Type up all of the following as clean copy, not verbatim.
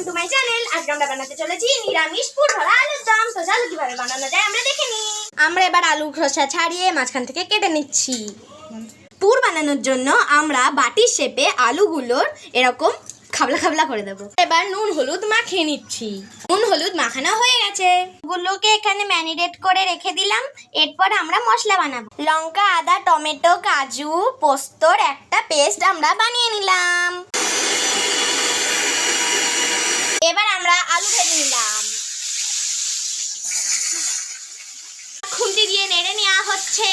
To my channel. আজকে আমরা বানাতে চলেছি নিরামিষ পুর ভরা আলুর দম। তো চলো কিভাবে বানানো যায় আমরা দেখে নিই। আমরা এবার আলু খোসা ছাড়িয়ে মাঝখান থেকে কেটে নিচ্ছি। পুর বানানোর জন্য আমরা বাটির শেপে আলুগুলোর এরকম খাবলা খাবলা করে দেবো। এবার নুন হলুদ মাখিয়ে নিচ্ছি। নুন হলুদ মাখানো হয়ে গেছে, গুলোকে এখানে ম্যারিনেট করে রেখে দিলাম। এরপর আমরা মশলা বানাবো। লঙ্কা, আদা, টমেটো, কাজু, পোস্তর একটা পেস্ট আমরা বানিয়ে নিলাম। এবার আমরা আলু ভেজে নিলাম। খুন্তি দিয়ে নেড়ে নেওয়া হচ্ছে।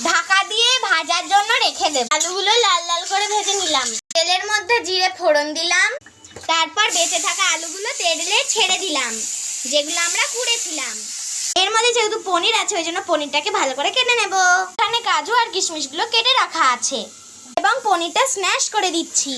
ঢাকা দিয়ে ভাজার জন্য রেখে দেব। আলুগুলো লাল লাল করে ভেজে নিলাম। তেলের মধ্যে জিরে ফোড়ন দিলাম। তারপর বেঁচে থাকা আলুগুলো তেলে ছেড়ে দিলাম, যেগুলো আমরা কুড়েছিলাম। এর মধ্যে যেহেতু পনির আছে, ওই জন্য পনিরটাকে ভালো করে কেটে নেব। এখানে কাজু আর কিশমিশগুলো কেটে রাখা আছে এবং পনিরটা স্ম্যাশ করে দিচ্ছি।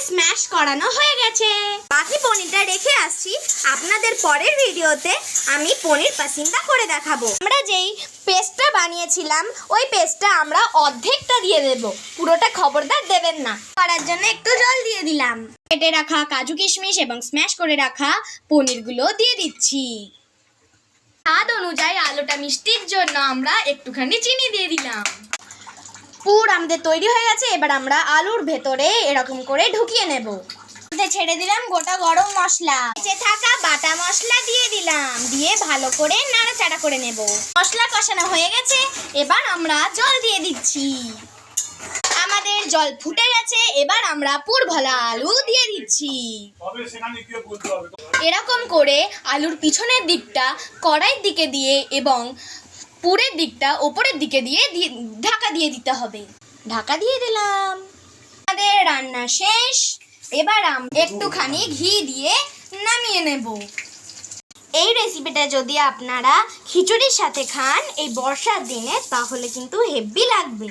স্ম্যাশ করানো হয়ে গেছে। বাকি পনিরটা রেখে আসছি। আপনাদের পরের ভিডিওতে আমি পনির পাসিন্দা করে দেখাবো। আমরা যেই পেস্টটা বানিয়েছিলাম, ওই পেস্টটা আমরা অর্ধেকটা দিয়ে দেব, পুরোটা খবরদার দেবেন না। করার জন্য একটু জল দিয়ে দিলাম। কেটে রাখা কাজু কিশমিশ এবং স্ম্যাশ করে রাখা পনিরগুলো দিয়ে দিচ্ছি। স্বাদ অনুযায়ী আলুটা মিষ্টির জন্য আমরা একটুখানি চিনি দিয়ে দিলাম। পুর আমাদের তৈরি হয়ে গেছে। এবার আমরা আলুর ভেতরে এরকম করে ঢুকিয়ে নেব। ছেড়ে দিলাম গোটা গরম মশলা, বেঁচে থাকা বাটা মশলা দিয়ে দিলাম। দিয়ে ভালো করে নাড়াচাড়া করে নেব। মশলা কষানো হয়ে গেছে। এবার আমরা জল দিয়ে দিচ্ছি। আমাদের জল ফুটে গেছে। এবার আমরা পুর ভরা আলু দিয়ে দিচ্ছি। এরকম করে আলুর পিছনের দিকটা কড়াইয়ের দিকে দিয়ে এবং পুরের দিকটা ওপরের দিকে দিয়ে ঢাকা দিয়ে দিতে হবে। ঢাকা দিয়ে দিলাম। আমাদের রান্না শেষ। এবার একটুখানি ঘি দিয়ে নামিয়ে নেব। এই রেসিপিটা যদি আপনারা খিচুড়ির সাথে খান এই বর্ষার দিনে, তাহলে কিন্তু হেভি লাগবে।